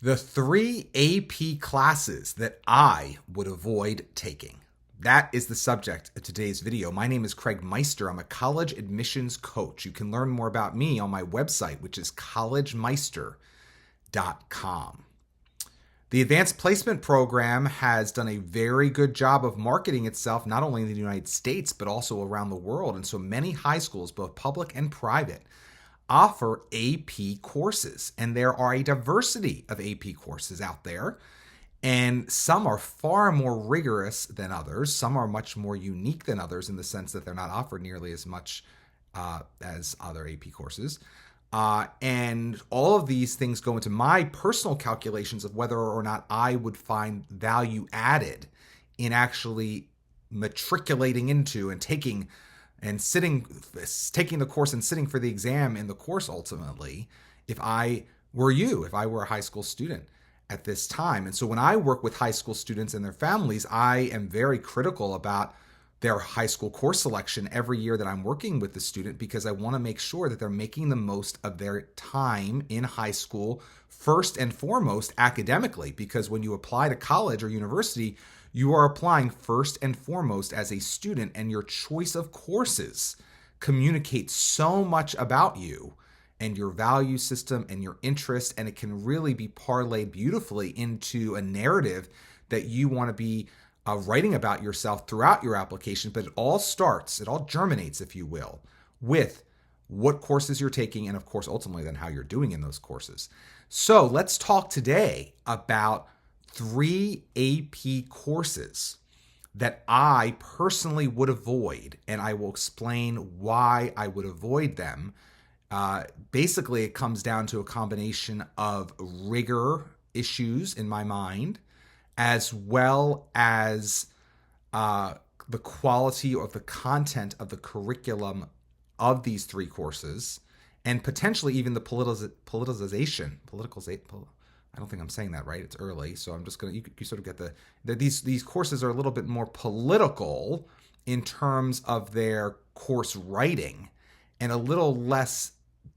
The three AP classes that I would avoid taking. That is the subject of today's video. My name is Craig Meister. I'm a college admissions coach. You can learn more about me on my website, which is collegemeister.com. The Advanced Placement Program has done a very good job of marketing itself, not only in the United States, but also around the world. And so many high schools, both public and private, offer AP courses. And there are a diversity of AP courses out there. And some are far more rigorous than others. Some are much more unique than others in the sense that they're not offered nearly as much as other AP courses. And all of these things go into my personal calculations of whether or not I would find value added in actually matriculating into and taking the course and sitting for the exam in the course ultimately, if I were a high school student at this time. And so when I work with high school students and their families, I am very critical about their high school course selection every year that I'm working with the student, because I want to make sure that they're making the most of their time in high school, first and foremost academically, because when you apply to college or university, you are applying first and foremost as a student, and your choice of courses communicates so much about you and your value system and your interest, and it can really be parlayed beautifully into a narrative that you want to be writing about yourself throughout your application. But it all germinates, if you will, with what courses you're taking, and of course, ultimately then how you're doing in those courses. So let's talk today about 3 AP courses that I personally would avoid, and I will explain why I would avoid them. Basically, it comes down to a combination of rigor issues in my mind, as well as the quality of the content of the curriculum of these 3 courses, and potentially even the politicization. I don't think I'm saying that right. It's early, so I'm just going to, you sort of get these courses are a little bit more political in terms of their course writing, and a little less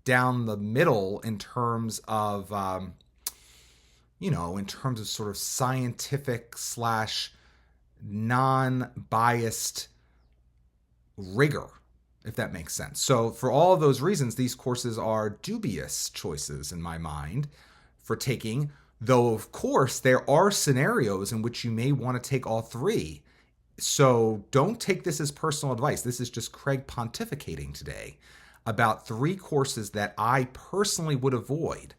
down the middle in terms of, in terms of sort of scientific / non-biased rigor, if that makes sense. So for all of those reasons, these courses are dubious choices in my mind for taking, though of course there are scenarios in which you may want to take all 3. So don't take this as personal advice. This is just Craig pontificating today about 3 courses that I personally would avoid.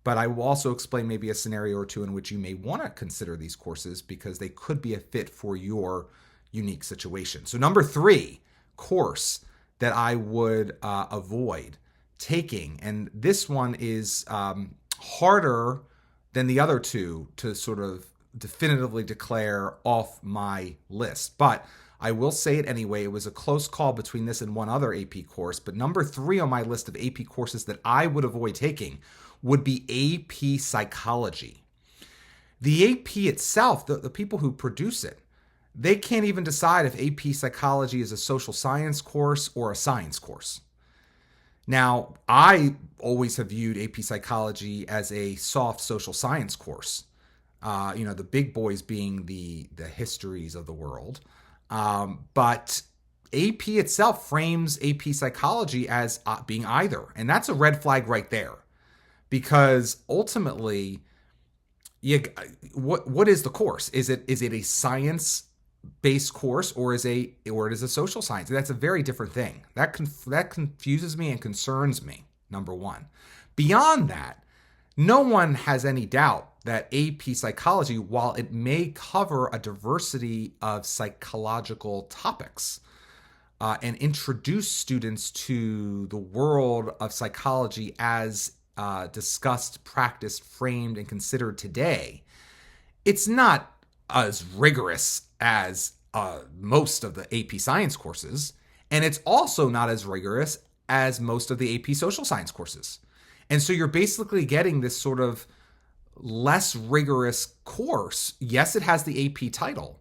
But I will also explain maybe a scenario or two in which you may want to consider these courses because they could be a fit for your unique situation. So number 3 course that I would avoid taking, and this one is harder than the other 2 to sort of definitively declare off my list. But I will say it anyway. It was a close call between this and one other AP course. But number 3 on my list of AP courses that I would avoid taking would be AP Psychology. The AP itself, the people who produce it, they can't even decide if AP Psychology is a social science course or a science course. Now, I always have viewed AP Psychology as a soft social science course, the big boys being the histories of the world. But AP itself frames AP Psychology as being either. And that's a red flag right there. Because ultimately, what is the course? Is it a science-based course, or is it a social science? That's a very different thing. That confuses me and concerns me, number 1. Beyond that, no one has any doubt that AP Psychology, while it may cover a diversity of psychological topics and introduce students to the world of psychology as discussed, practiced, framed, and considered today, it's not as rigorous as most of the AP science courses, and it's also not as rigorous as most of the AP social science courses. And so you're basically getting this sort of less rigorous course. Yes, it has the AP title,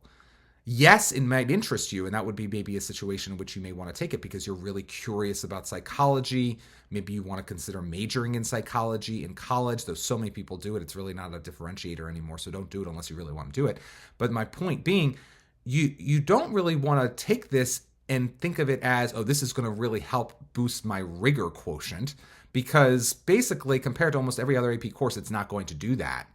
Yes, it might interest you, and that would be maybe a situation in which you may want to take it because you're really curious about psychology. Maybe you want to consider majoring in psychology in college, though so many people do it. It's really not a differentiator anymore, so don't do it unless you really want to do it. But my point being, you don't really want to take this and think of it as, oh, this is going to really help boost my rigor quotient, because basically, compared to almost every other AP course, it's not going to do that,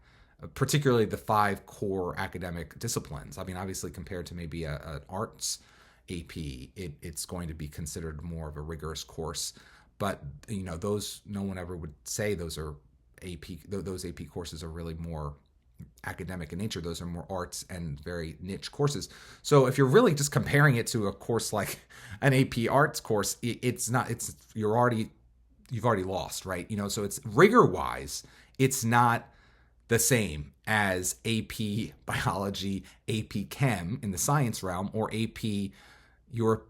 particularly the 5 core academic disciplines. I mean, obviously, compared to maybe an arts AP, it's going to be considered more of a rigorous course. But those, no one ever would say those are AP. Those AP courses are really more academic in nature. Those are more arts and very niche courses. So if you're really just comparing it to a course like an AP arts course, it's not. You've already lost, right? So it's rigor wise, it's not the same as AP biology, AP chem in the science realm, or AP Euro,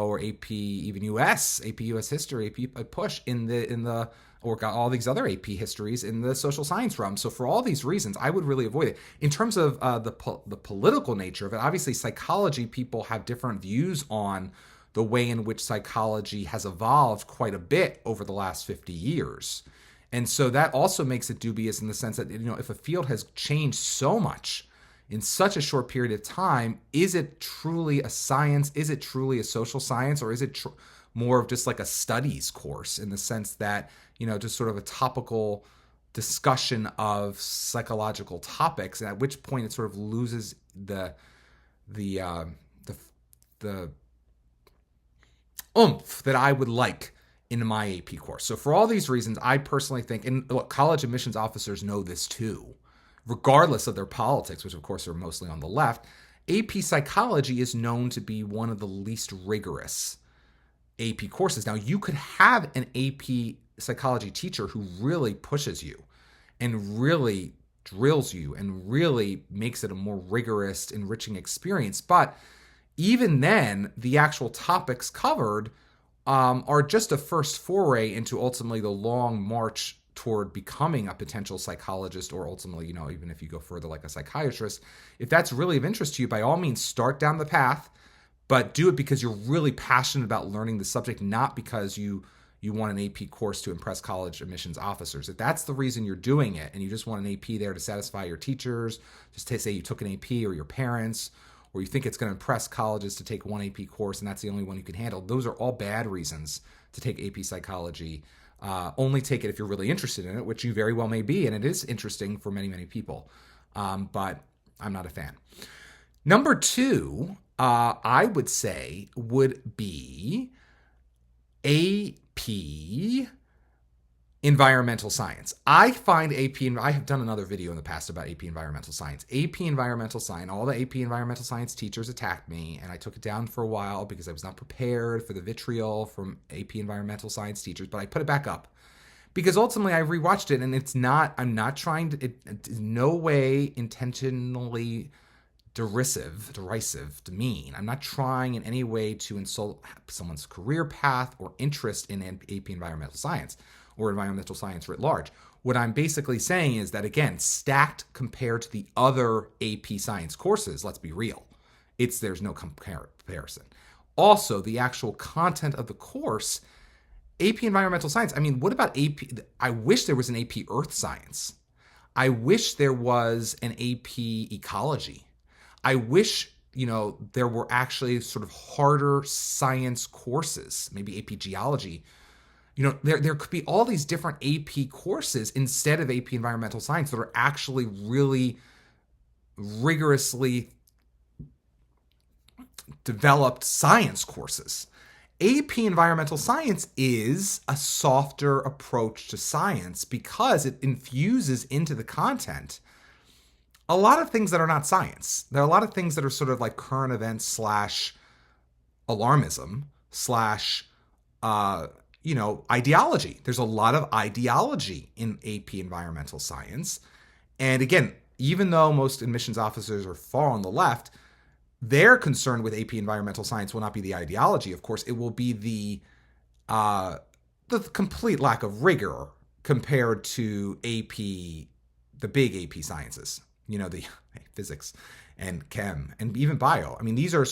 or AP even AP US history, AP push in the or got all these other AP histories in the social science realm. So for all these reasons, I would really avoid it. In terms of the political nature of it, obviously psychology people have different views on the way in which psychology has evolved quite a bit over the last 50 years. And so that also makes it dubious in the sense that, if a field has changed so much in such a short period of time, is it truly a science? Is it truly a social science? Or is it more of just like a studies course in the sense that, just sort of a topical discussion of psychological topics, and at which point it sort of loses the oomph that I would like in my AP course. So for all these reasons, I personally think, and look, college admissions officers know this too, regardless of their politics, which of course are mostly on the left, AP psychology is known to be one of the least rigorous AP courses. Now, you could have an AP psychology teacher who really pushes you and really drills you and really makes it a more rigorous, enriching experience. But even then, the actual topics covered are just a first foray into ultimately the long march toward becoming a potential psychologist, or ultimately, even if you go further like a psychiatrist. If that's really of interest to you, by all means, start down the path, but do it because you're really passionate about learning the subject, not because you want an AP course to impress college admissions officers. If that's the reason you're doing it, and you just want an AP there to satisfy your teachers, just to say you took an AP, or your parents, or you think it's going to impress colleges to take one AP course and that's the only one you can handle, those are all bad reasons to take AP psychology. Only take it if you're really interested in it, which you very well may be, and it is interesting for many, many people. But I'm not a fan. Number 2, I would say, would be AP environmental science. I find AP, and I have done another video in the past about AP environmental science. AP environmental science, all the AP environmental science teachers attacked me, and I took it down for a while because I was not prepared for the vitriol from AP environmental science teachers, but I put it back up because ultimately I rewatched it, and I'm not trying to, it's no way intentionally derisive, demean. I'm not trying in any way to insult someone's career path or interest in AP environmental science or environmental science writ large. What I'm basically saying is that, again, stacked compared to the other AP science courses, let's be real, there's no comparison. Also, the actual content of the course, AP environmental science, I mean, what about AP? I wish there was an AP earth science. I wish there was an AP ecology. I wish, there were actually sort of harder science courses, maybe AP geology. There could be all these different AP courses instead of AP environmental science that are actually really rigorously developed science courses. AP environmental science is a softer approach to science because it infuses into the content a lot of things that are not science. There are a lot of things that are sort of like current events / alarmism / ideology. There's a lot of ideology in AP environmental science. And again, even though most admissions officers are far on the left, their concern with AP environmental science will not be the ideology, of course. It will be the complete lack of rigor compared to the big AP sciences. the physics and chem and even bio. I mean, these are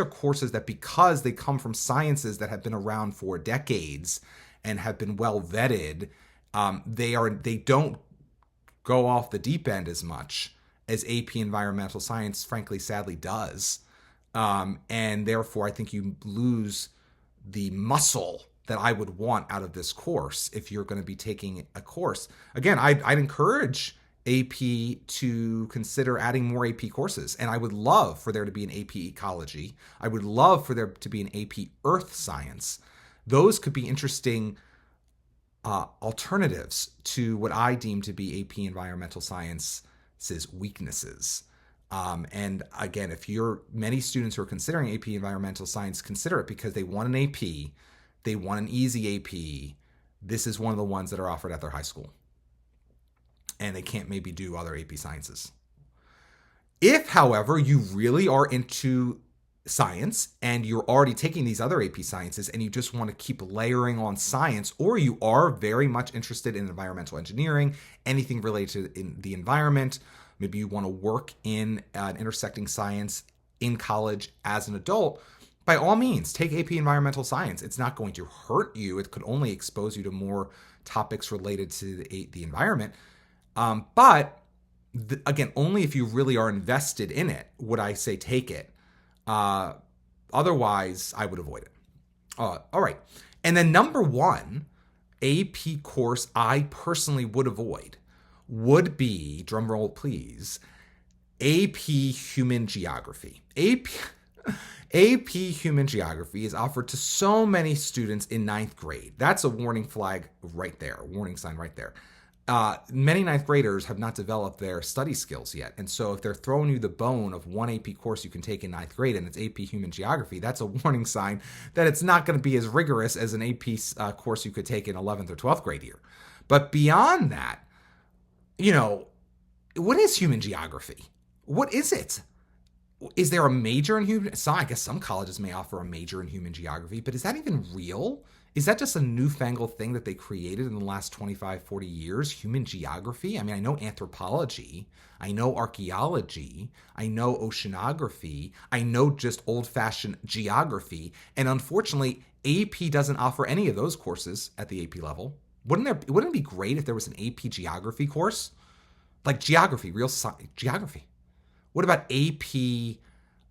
courses that, because they come from sciences that have been around for decades and have been well vetted, they don't go off the deep end as much as AP Environmental Science, frankly, sadly does. And therefore, I think you lose the muscle that I would want out of this course if you're going to be taking a course. Again, I'd encourage AP to consider adding more AP courses. And I would love for there to be an AP Ecology. I would love for there to be an AP Earth Science. Those could be interesting alternatives to what I deem to be AP Environmental Science's weaknesses. And again, many students who are considering AP Environmental Science consider it because they want an AP, they want an easy AP. This is one of the ones that are offered at their high school. And they can't maybe do other AP Sciences. If, however, you really are into science and you're already taking these other AP Sciences and you just want to keep layering on science, or you are very much interested in environmental engineering, anything related to the environment, maybe you want to work in intersecting science in college as an adult, by all means, take AP Environmental Science. It's not going to hurt you. It could only expose you to more topics related to the environment. But again, only if you really are invested in it would I say take it. Otherwise, I would avoid it. All right. And then number one AP course I personally would avoid would be, drum roll please, AP Human Geography. AP Human Geography is offered to so many students in ninth grade. That's a warning flag right there, warning sign right there. Many ninth graders have not developed their study skills yet. And so if they're throwing you the bone of one AP course you can take in ninth grade and it's AP Human Geography, that's a warning sign that it's not going to be as rigorous as an AP course you could take in 11th or 12th grade year. But beyond that, what is human geography? What is it? Is there a major in human? I guess some colleges may offer a major in human geography, but is that even real? Is that just a newfangled thing that they created in the last 25, 40 years? Human geography? I mean, I know anthropology. I know archaeology. I know oceanography. I know just old-fashioned geography. And unfortunately, AP doesn't offer any of those courses at the AP level. Wouldn't it be great if there was an AP geography course? Like geography, real geography. What about AP,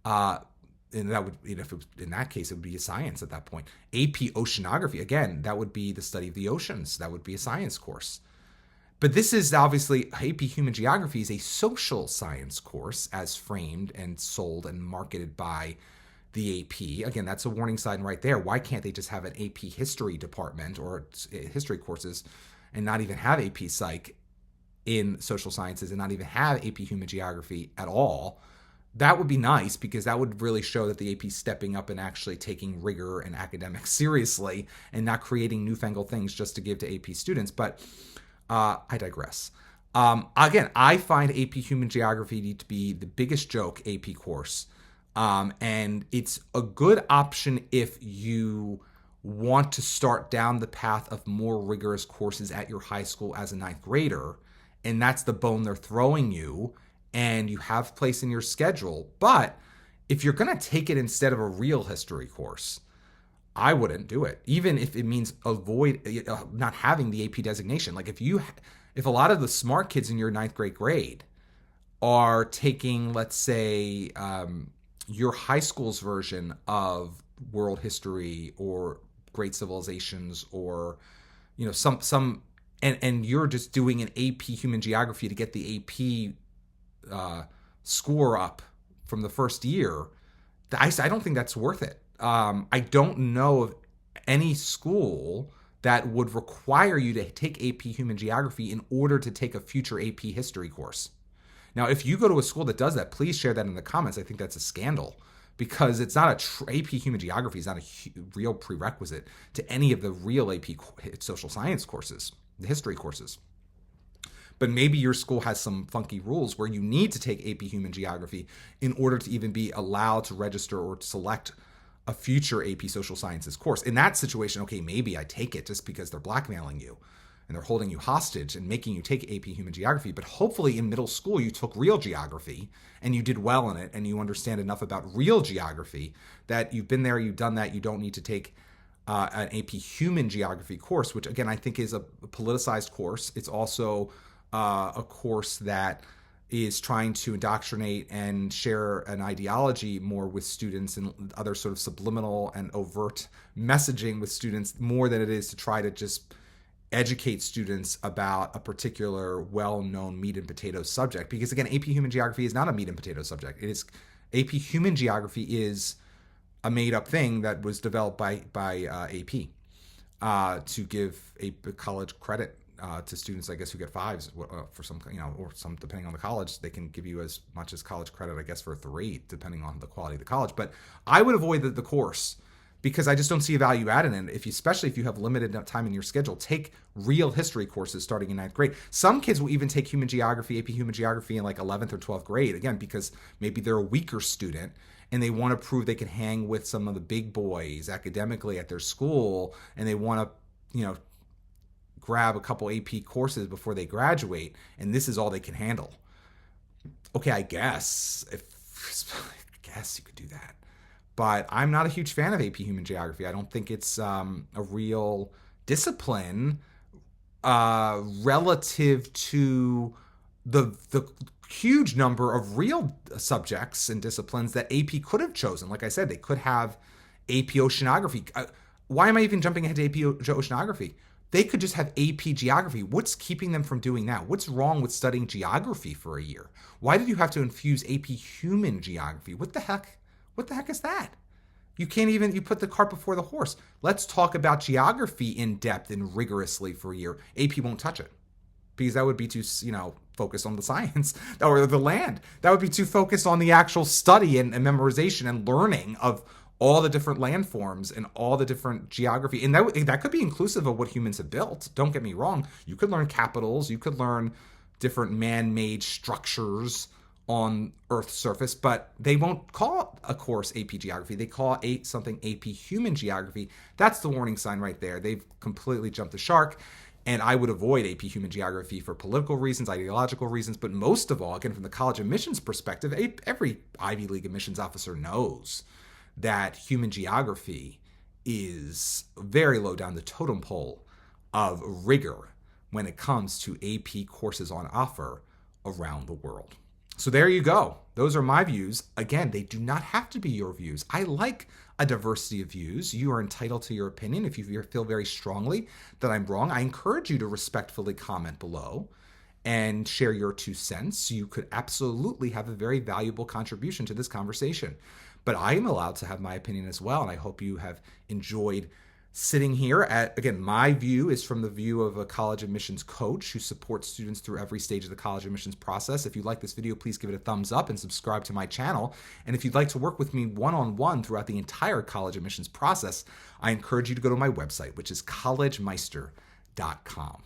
and that would, if it was, in that case, it would be a science at that point. AP Oceanography, again, that would be the study of the oceans. That would be a science course. But this is obviously, AP Human Geography is a social science course as framed and sold and marketed by the AP. Again, that's a warning sign right there. Why can't they just have an AP history department or history courses and not even have AP Psych in social sciences and not even have AP Human Geography at all? That would be nice, because that would really show that the AP is stepping up and actually taking rigor and academics seriously and not creating newfangled things just to give to AP students. But I digress. Again, I find AP Human Geography to be the biggest joke AP course. And it's a good option if you want to start down the path of more rigorous courses at your high school as a ninth grader. And that's the bone they're throwing you, and you have place in your schedule. But if you're going to take it instead of a real history course, I wouldn't do it, even if it means avoid not having the AP designation. Like if a lot of the smart kids in your ninth grade are taking, let's say, your high school's version of world history or great civilizations, or some and you're just doing an AP Human Geography to get the AP score up from the first year, I don't think that's worth it. I don't know of any school that would require you to take AP Human Geography in order to take a future AP history course. Now, if you go to a school that does that, please share that in the comments. I think that's a scandal, because it's not AP Human Geography is not a real prerequisite to any of the real AP social science courses, the history courses. But maybe your school has some funky rules where you need to take AP Human Geography in order to even be allowed to register or select a future AP Social Sciences course. In that situation, okay, maybe I take it just because they're blackmailing you. and they're holding you hostage and making you take AP Human Geography. But hopefully in middle school, you took real geography and you did well in it and you understand enough about real geography that you've been there, you've done that, you don't need to take an AP Human Geography course, which again, I think is a politicized course. It's also a course that is trying to indoctrinate and share an ideology more with students and other sort of subliminal and overt messaging with students more than it is to try to just educate students about a particular well-known meat and potatoes subject. Because again, AP Human Geography is not a meat and potatoes subject. It is AP Human Geography is a made-up thing that was developed by AP to give a college credit to students, I guess, who get fives for some, or some, depending on the college, they can give you as much as college credit, I guess, for a 3, depending on the quality of the college. But I would avoid the course because I just don't see a value added in it. Especially if you have limited time in your schedule, take real history courses starting in 9th grade. Some kids will even take Human Geography, AP Human Geography in like 11th or 12th grade, again, because maybe they're a weaker student and they want to prove they can hang with some of the big boys academically at their school, and they want to, grab a couple AP courses before they graduate, and this is all they can handle. Okay, I guess you could do that. But I'm not a huge fan of AP Human Geography. I don't think it's a real discipline relative to the huge number of real subjects and disciplines that AP could have chosen. Like I said, they could have AP Oceanography. Why am I even jumping ahead to AP Oceanography? They could just have AP Geography. What's keeping them from doing that? What's wrong with studying geography for a year? Why did you have to infuse AP Human Geography? What the heck? What the heck is that? You put the cart before the horse. Let's talk about geography in depth and rigorously for a year. AP won't touch it because that would be too, focused on the science or the land. That would be too focused on the actual study and memorization and learning of all the different landforms and all the different geography. And that could be inclusive of what humans have built. Don't get me wrong. You could learn capitals. You could learn different man-made structures on Earth's surface, but they won't call a course AP Geography. They call something AP Human Geography. That's the warning sign right there. They've completely jumped the shark. And I would avoid AP Human Geography for political reasons, ideological reasons, but most of all, again, from the college admissions perspective, every Ivy League admissions officer knows that human geography is very low down the totem pole of rigor when it comes to AP courses on offer around the world. So there you go. Those are my views. Again, they do not have to be your views. I like a diversity of views. You are entitled to your opinion. If you feel very strongly that I'm wrong, I encourage you to respectfully comment below and share your 2 cents. You could absolutely have a very valuable contribution to this conversation. But I am allowed to have my opinion as well, and I hope you have enjoyed sitting here. Again, my view is from the view of a college admissions coach who supports students through every stage of the college admissions process. If you like this video, please give it a thumbs up and subscribe to my channel. And if you'd like to work with me one-on-one throughout the entire college admissions process, I encourage you to go to my website, which is collegemeister.com.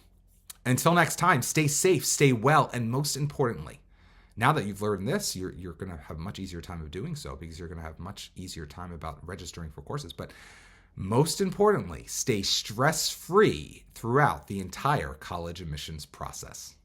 Until next time, stay safe, stay well, and most importantly, now that you've learned this, you're going to have a much easier time of doing so because you're going to have much easier time about registering for courses. But most importantly, stay stress-free throughout the entire college admissions process.